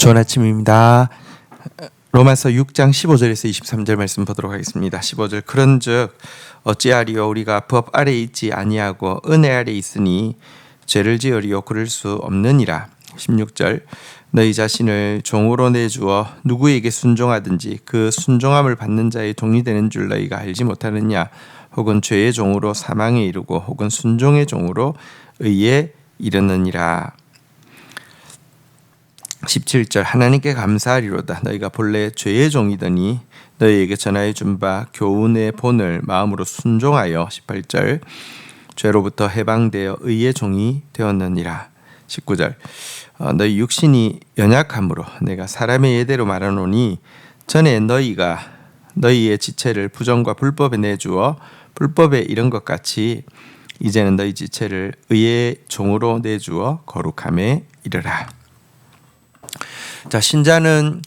좋은 아침입니다. 로마서 6장 15절에서 23절 말씀 보도록 하겠습니다. 15절 그런즉 어찌하리요 우리가 법 아래 있지 아니하고 은혜 아래 있으니 죄를 지으리요 그럴 수 없느니라. 16절 너희 자신을 종으로 내주어 누구에게 순종하든지 그 순종함을 받는 자의 종이 되는 줄 너희가 알지 못하느냐. 혹은 죄의 종으로 사망에 이르고 혹은 순종의 종으로 의에 이르느니라. 17절 하나님께 감사하리로다. 너희가 본래 죄의 종이더니 너희에게 전하여 준 바 교훈의 본을 마음으로 순종하여 18절 죄로부터 해방되어 의의 종이 되었느니라. 19절 너희 육신이 연약함으로 내가 사람의 예대로 말하노니 전에 너희가 너희의 지체를 부정과 불법에 내주어 불법에 이른 것 같이 이제는 너희 지체를 의의 종으로 내주어 거룩함에 이르라. 자, 신자는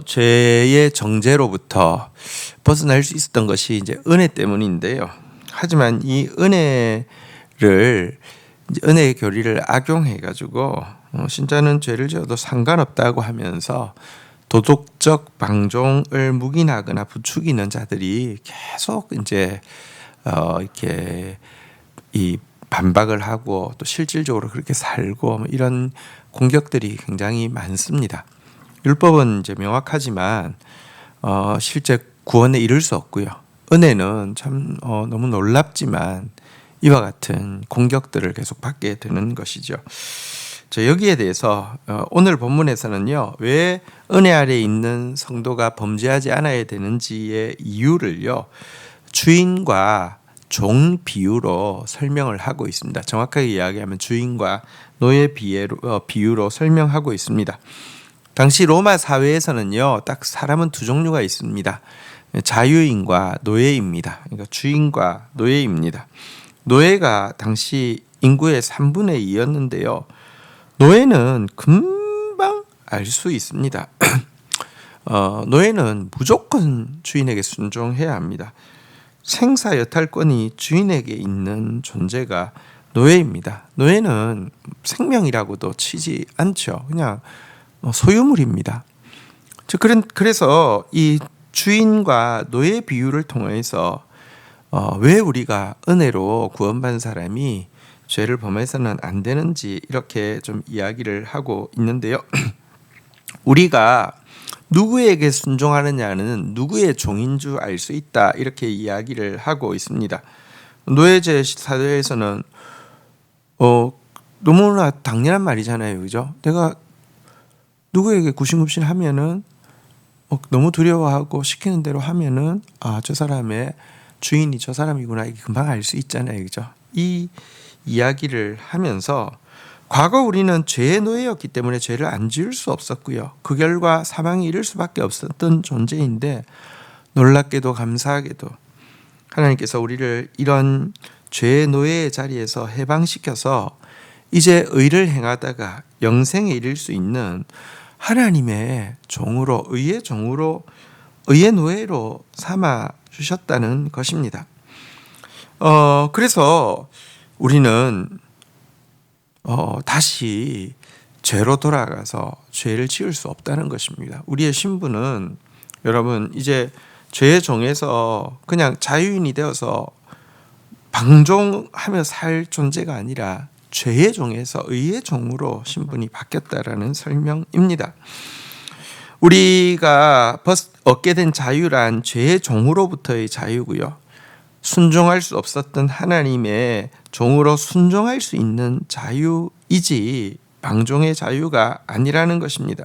죄의 정죄로부터 벗어날 수 있었던 것이 이제 은혜 때문인데요. 하지만 이 은혜의 교리를 악용해 가지고 신자는 죄를 지어도 상관없다고 하면서 도덕적 방종을 묵인하거나 부추기는 자들이 계속 이제 이렇게 이 반박을 하고 또 실질적으로 그렇게 살고 이런 공격들이 굉장히 많습니다. 율법은 이제 명확하지만 실제 구원에 이를 수 없고요. 은혜는 참 너무 놀랍지만 이와 같은 공격들을 계속 받게 되는 것이죠. 여기에 대해서 오늘 본문에서는요, 왜 은혜 아래 있는 성도가 범죄하지 않아야 되는지의 이유를요, 주인과 종 비유로 설명을 하고 있습니다. 정확하게 이야기하면 주인과 노예 비유로 설명하고 있습니다. 당시 로마 사회에서는요, 딱 사람은 두 종류가 있습니다. 자유인과 노예입니다. 그러니까 주인과 노예입니다. 노예가 당시 인구의 3분의 2였는데요. 노예는 금방 알 수 있습니다. 노예는 무조건 주인에게 순종해야 합니다. 생사 여탈권이 주인에게 있는 존재가 노예입니다. 노예는 생명이라고도 치지 않죠. 그냥 소유물입니다. 그래서 이 주인과 노예 비유를 통해서 왜 우리가 은혜로 구원받은 사람이 죄를 범해서는 안 되는지 이렇게 좀 이야기를 하고 있는데요. 우리가 누구에게 순종하느냐는 누구의 종인 줄 알 수 있다 이렇게 이야기를 하고 있습니다. 노예제 사회에서는 너무나 당연한 말이잖아요, 그죠? 내가 누구에게 구신급신하면은 너무 두려워하고 시키는 대로 하면은 저 사람의 주인이 저 사람이구나 이게 금방 알 수 있잖아요, 그죠? 이 이야기를 하면서 과거 우리는 죄의 노예였기 때문에 죄를 안 지을 수 없었고요. 그 결과 사망에 이를 수밖에 없었던 존재인데 놀랍게도 감사하게도 하나님께서 우리를 이런 죄의 노예의 자리에서 해방시켜서 이제 의를 행하다가 영생에 이를 수 있는 하나님의 종으로 의의 종으로 의의 노예로 삼아 주셨다는 것입니다. 그래서 우리는 다시 죄로 돌아가서 죄를 지을 수 없다는 것입니다. 우리의 신분은 여러분 이제 죄의 종에서 그냥 자유인이 되어서 방종하며 살 존재가 아니라 죄의 종에서 의의 종으로 신분이 바뀌었다라는 설명입니다. 우리가 얻게 된 자유란 죄의 종으로부터의 자유고요. 순종할 수 없었던 하나님의 종으로 순종할 수 있는 자유이지 방종의 자유가 아니라는 것입니다.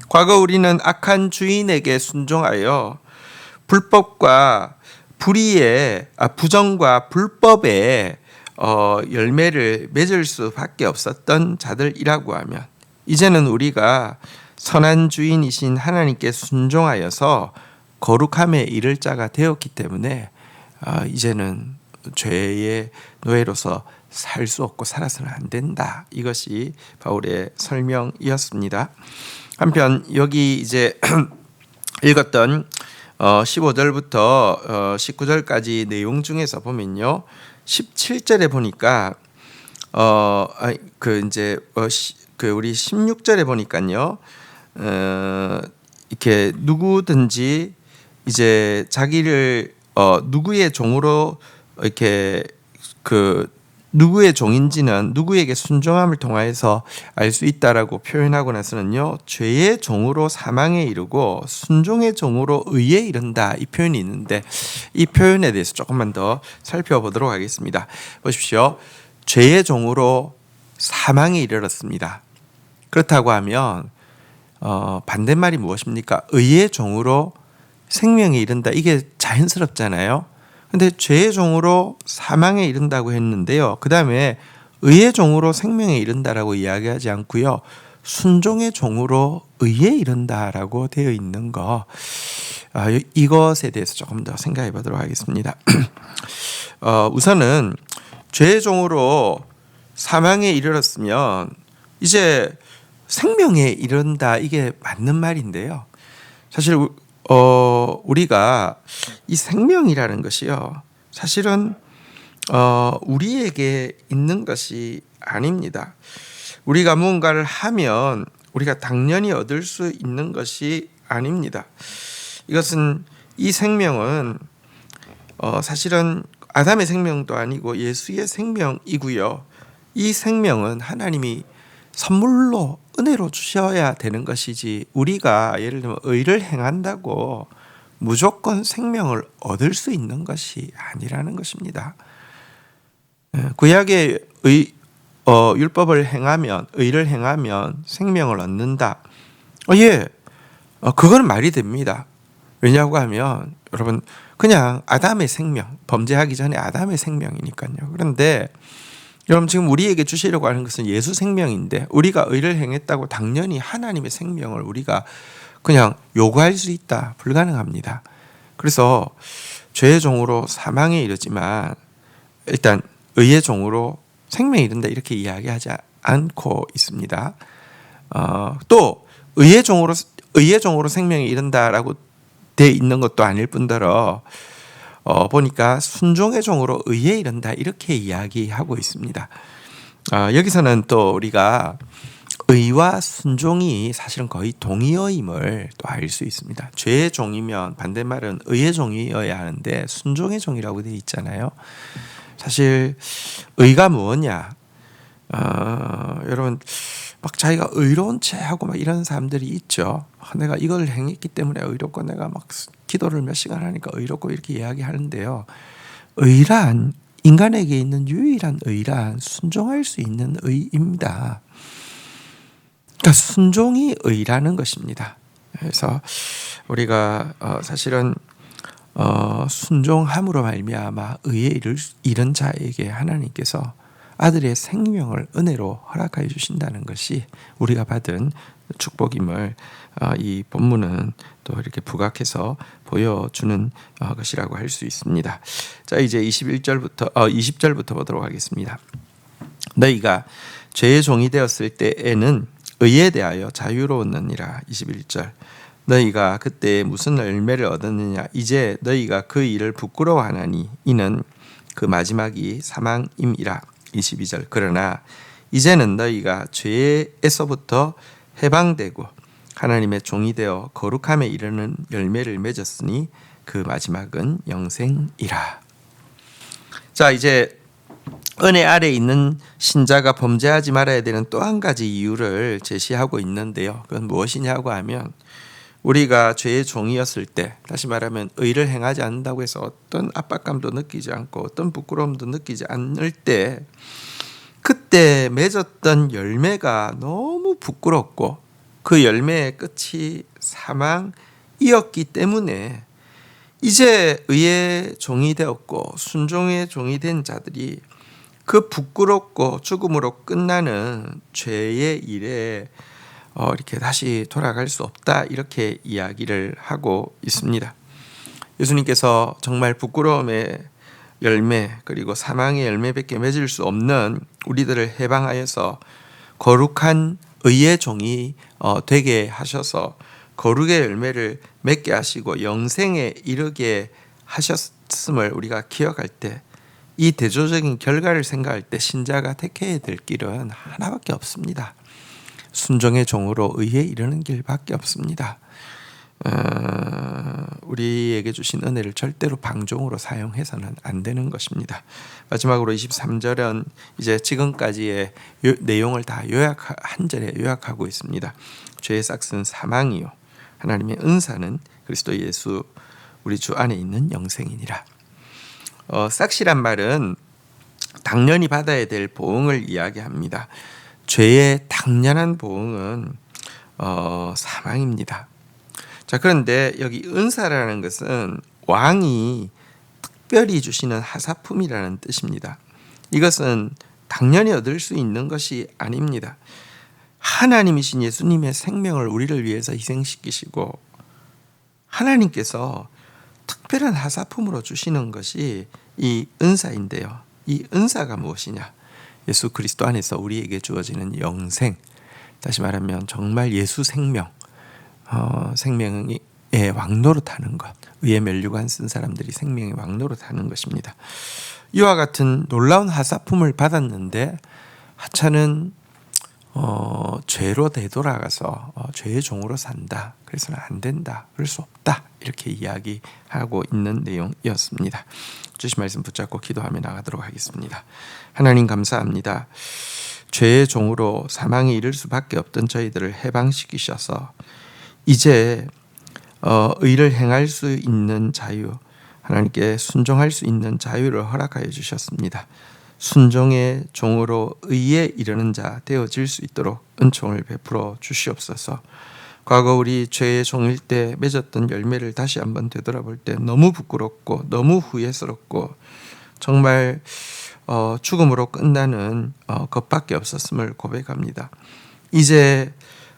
과거 우리는 악한 주인에게 순종하여 불법과 불의의 부정과 불법의 열매를 맺을 수밖에 없었던 자들이라고 하면 이제는 우리가 선한 주인이신 하나님께 순종하여서 거룩함에 이를 자가 되었기 때문에 이제는 죄의 노예로서 살 수 없고 살아서는 안 된다. 이것이 바울의 설명이었습니다. 한편 여기 이제 읽었던 15절부터 19절까지 내용 중에서 보면요. 17절에 보니까 그 우리 16절에 보니까요. 이렇게 누구든지 이제 자기를 누구의 종으로 이렇게 그 누구의 종인지는 누구에게 순종함을 통하여서 알 수 있다라고 표현하고 나서는요, 죄의 종으로 사망에 이르고 순종의 종으로 의에 이른다, 이 표현이 있는데 이 표현에 대해서 조금만 더 살펴보도록 하겠습니다. 보십시오. 죄의 종으로 사망에 이르렀습니다. 그렇다고 하면 반대말이 무엇입니까? 의의 종으로 생명에 이른다. 이게 자연스럽잖아요. 근데 죄의 종으로 사망에 이른다고 했는데요. 그 다음에 의의 종으로 생명에 이른다라고 이야기하지 않고요. 순종의 종으로 의에 이른다라고 되어 있는 거, 이것에 대해서 조금 더 생각해 보도록 하겠습니다. 우선은 죄의 종으로 사망에 이르렀으면 이제 생명에 이른다, 이게 맞는 말인데요. 사실 우리가 이 생명이라는 것이요, 사실은 우리에게 있는 것이 아닙니다. 우리가 무언가를 하면 우리가 당연히 얻을 수 있는 것이 아닙니다. 이것은, 이 생명은 사실은 아담의 생명도 아니고 예수의 생명이고요. 이 생명은 하나님이 선물로, 은혜로 주셔야 되는 것이지, 우리가 예를 들면 의를 행한다고 무조건 생명을 얻을 수 있는 것이 아니라는 것입니다. 구약의 율법을 행하면, 의를 행하면 생명을 얻는다. 그건 말이 됩니다. 왜냐고 하면 여러분, 그냥 아담의 생명, 범죄하기 전에 아담의 생명이니까요. 그런데 여러분, 지금 우리에게 주시려고 하는 것은 예수 생명인데, 우리가 의를 행했다고 당연히 하나님의 생명을 우리가 그냥 요구할 수 있다? 불가능합니다. 그래서 죄의 종으로 사망에 이르지만 일단 의의 종으로 생명에 이른다, 이렇게 이야기하지 않고 있습니다. 또 의의 종으로 생명에 이른다라고 돼 있는 것도 아닐 뿐더러 보니까 순종의 종으로 의에 이른다, 이렇게 이야기하고 있습니다. 여기서는 또 우리가 의와 순종이 사실은 거의 동의어임을 또 알 수 있습니다. 죄의 종이면 반대말은 의의 종이어야 하는데 순종의 종이라고 되어 있잖아요. 사실 의가 무엇냐? 여러분, 막 자기가 의로운 체 하고 막 이런 사람들이 있죠. 내가 이걸 행했기 때문에 의롭고, 내가 막 기도를 몇 시간 하니까 의롭고, 이렇게 이야기하는데요. 의란, 인간에게 있는 유일한 의란 순종할 수 있는 의입니다. 그러니까 순종이 의라는 것입니다. 그래서 우리가 사실은 순종함으로 말미암아 의에 이른 자에게 하나님께서 아들의 생명을 은혜로 허락하여 주신다는 것이 우리가 받은 축복임을 이 본문은 또 이렇게 부각해서 보여주는 것이라고 할 수 있습니다. 자, 이제 20절부터 보도록 하겠습니다. 너희가 죄의 종이 되었을 때에는 의에 대하여 자유로웠느니라. 21절. 너희가 그때 무슨 열매를 얻었느냐? 이제 너희가 그 일을 부끄러워하나니 이는 그 마지막이 사망임이라. 22절. 그러나 이제는 너희가 죄에서부터 해방되고 하나님의 종이 되어 거룩함에 이르는 열매를 맺었으니 그 마지막은 영생이라. 자, 이제 은혜 아래 있는 신자가 범죄하지 말아야 되는 또 한 가지 이유를 제시하고 있는데요. 그건 무엇이냐고 하면, 우리가 죄의 종이었을 때, 다시 말하면 의를 행하지 않는다고 해서 어떤 압박감도 느끼지 않고 어떤 부끄러움도 느끼지 않을 때, 그때 맺었던 열매가 너무 부끄럽고 그 열매의 끝이 사망이었기 때문에 이제 의의 종이 되었고 순종의 종이 된 자들이 그 부끄럽고 죽음으로 끝나는 죄의 일에 이렇게 다시 돌아갈 수 없다, 이렇게 이야기를 하고 있습니다. 예수님께서 정말 부끄러움의 열매, 그리고 사망의 열매밖에 맺을 수 없는 우리들을 해방하여서 거룩한 의의 종이 되게 하셔서 거룩의 열매를 맺게 하시고 영생에 이르게 하셨음을 우리가 기억할 때, 이 대조적인 결과를 생각할 때 신자가 택해야 될 길은 하나밖에 없습니다. 순종의 종으로 의에 이르는 길밖에 없습니다. 우리에게 주신 은혜를 절대로 방종으로 사용해서는 안 되는 것입니다. 마지막으로 23절은 이제 지금까지의 내용을 다 한 절에 요약하고 있습니다. 죄의 싹은 사망이요 하나님의 은사는 그리스도 예수 우리 주 안에 있는 영생이니라. 싹이란 말은 당연히 받아야 될 보응을 이야기합니다. 죄의 당연한 보응은 사망입니다. 자, 그런데 여기 은사라는 것은 왕이 특별히 주시는 하사품이라는 뜻입니다. 이것은 당연히 얻을 수 있는 것이 아닙니다. 하나님이신 예수님의 생명을 우리를 위해서 희생시키시고 하나님께서 특별한 하사품으로 주시는 것이 이 은사인데요. 이 은사가 무엇이냐? 예수 그리스도 안에서 우리에게 주어지는 영생, 다시 말하면 정말 예수 생명, 생명의 왕노릇하는 것, 의의 면류관 쓴 사람들이 생명의 왕노릇하는 것입니다. 이와 같은 놀라운 하사품을 받았는데 하찮은 죄로 되돌아가서 죄의 종으로 산다. 그래서는 안 된다. 그럴 수 없다. 이렇게 이야기하고 있는 내용이었습니다. 주신 말씀 붙잡고 기도하며 나가도록 하겠습니다. 하나님 감사합니다. 죄의 종으로 사망에 이를 수밖에 없던 저희들을 해방시키셔서 이제 의를 행할 수 있는 자유, 하나님께 순종할 수 있는 자유를 허락하여 주셨습니다. 순종의 종으로 의에 이르는 자 되어질 수 있도록 은총을 베풀어 주시옵소서. 과거 우리 죄의 종일 때 맺었던 열매를 다시 한번 되돌아볼 때 너무 부끄럽고 너무 후회스럽고 정말 죽음으로 끝나는 것밖에 없었음을 고백합니다. 이제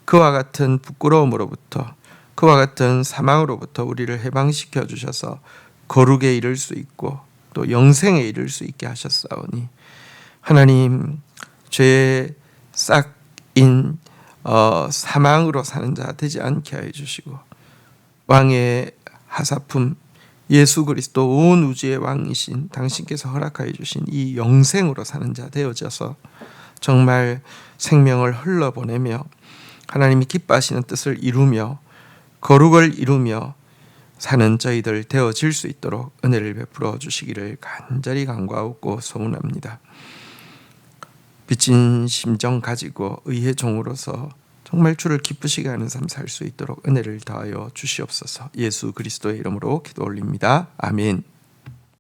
그와 같은 부끄러움으로부터 그와 같은 사망으로부터 우리를 해방시켜 주셔서 거룩에 이를 수 있고 또 영생에 이를 수 있게 하셨사오니 하나님 죄의 싹인 사망으로 사는 자 되지 않게 하여 주시고 왕의 하사품 예수 그리스도 온 우주의 왕이신 당신께서 허락하여 주신 이 영생으로 사는 자 되어져서 정말 생명을 흘러보내며 하나님이 기뻐하시는 뜻을 이루며 거룩을 이루며 사는 저희들 되어질 수 있도록 은혜를 베풀어 주시기를 간절히 간구하고 소원합니다. 빚진 심정 가지고 의의 종으로서 정말 주를 기쁘시게 하는 삶 살 수 있도록 은혜를 더하여 주시옵소서. 예수 그리스도의 이름으로 기도 올립니다. 아멘.